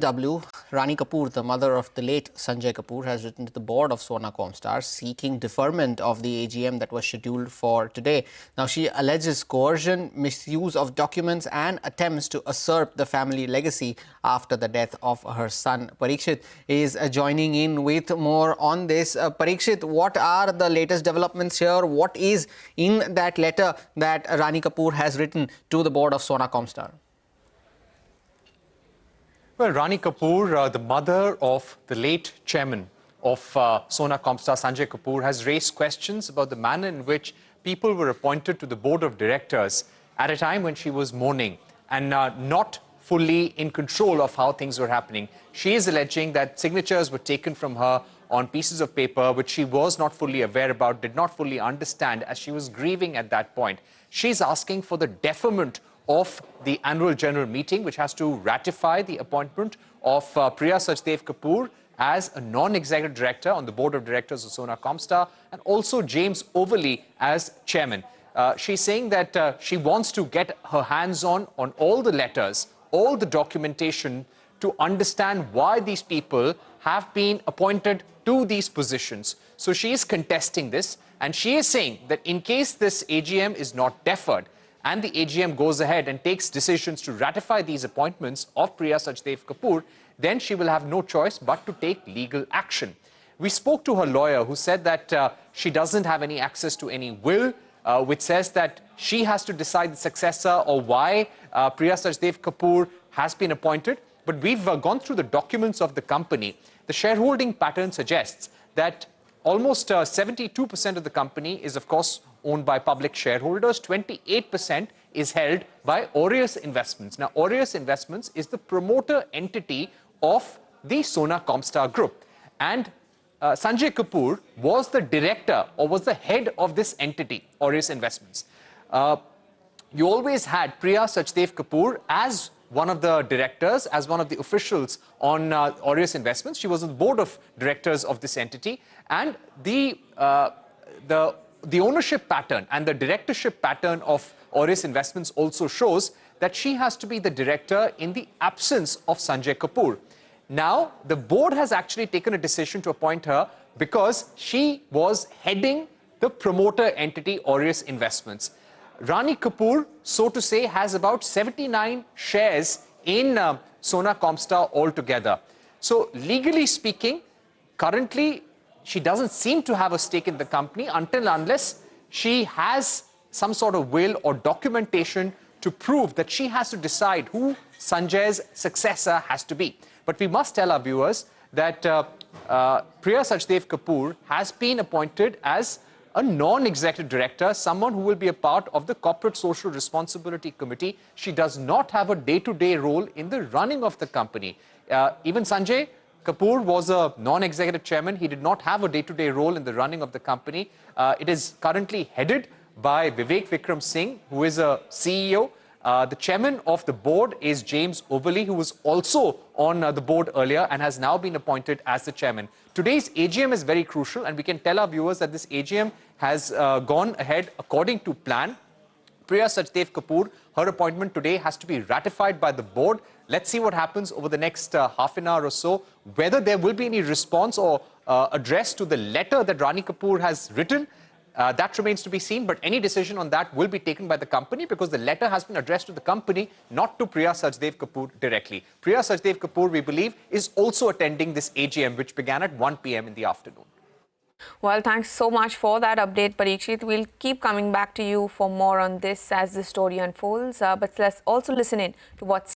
BLW, Rani Kapur, the mother of the late Sunjay Kapur, has written to the board of Sona Comstar seeking deferment of the AGM that was scheduled for today. Now, she alleges coercion, misuse of documents and attempts to usurp the family legacy after the death of her son. Parikshit is joining in with more on this. Parikshit, what are the latest developments here? What is in that letter that Rani Kapur has written to the board of Sona Comstar? Well, Rani Kapur, the mother of the late chairman of Sona Comstar, Sunjay Kapur, has raised questions about the manner in which people were appointed to the board of directors at a time when she was mourning and not fully in control of how things were happening. She is alleging that signatures were taken from her on pieces of paper which she was not fully aware about, did not fully understand as she was grieving at that point. She's asking for the deferment of the annual general meeting, which has to ratify the appointment of Priya Sachdev Kapur as a non-executive director on the board of directors of Sona Comstar, and also James Overley as chairman. She's saying that she wants to get her hands on all the letters, all the documentation to understand why these people have been appointed to these positions. So she is contesting this, and she is saying that in case this AGM is not deferred, and the AGM goes ahead and takes decisions to ratify these appointments of Priya Sachdev Kapur, then she will have no choice but to take legal action. We spoke to her lawyer, who said that she doesn't have any access to any will, which says that she has to decide the successor or why Priya Sachdev Kapur has been appointed. But we've gone through the documents of the company. The shareholding pattern suggests that almost 72% of the company is, of course, owned by public shareholders. 28% is held by Aureus Investments. Now, Aureus Investments is the promoter entity of the Sona Comstar Group. And Sunjay Kapur was the director or was the head of this entity, Aureus Investments. You always had Priya Sachdev Kapur as one of the directors, as one of the officials on Aureus Investments. She was on the board of directors of this entity. And the ownership pattern and the directorship pattern of Aureus Investments also shows that she has to be the director in the absence of Sunjay Kapur. Now, the board has actually taken a decision to appoint her because she was heading the promoter entity Aureus Investments. Rani Kapur, so to say, has about 79 shares in Sona Comstar altogether. So, legally speaking, currently, she doesn't seem to have a stake in the company unless she has some sort of will or documentation to prove that she has to decide who Sanjay's successor has to be. But we must tell our viewers that Priya Sachdev Kapur has been appointed as a non-executive director, someone who will be a part of the Corporate Social Responsibility Committee. She does not have a day-to-day role in the running of the company. Even Sunjay Kapur was a non-executive chairman. He did not have a day-to-day role in the running of the company. It is currently headed by Vivek Vikram Singh, who is a CEO. The chairman of the board is James Overley, who was also on the board earlier and has now been appointed as the chairman. Today's AGM is very crucial, and we can tell our viewers that this AGM has gone ahead according to plan. Priya Sachdev Kapur, her appointment today has to be ratified by the board. Let's see what happens over the next half an hour or so, whether there will be any response or address to the letter that Rani Kapur has written. That remains to be seen, but any decision on that will be taken by the company because the letter has been addressed to the company, not to Priya Sachdev Kapur directly. Priya Sachdev Kapur, we believe, is also attending this AGM, which began at 1 p.m. in the afternoon. Well, thanks so much for that update, Parikshit. We'll keep coming back to you for more on this as the story unfolds. But let's also listen in to what's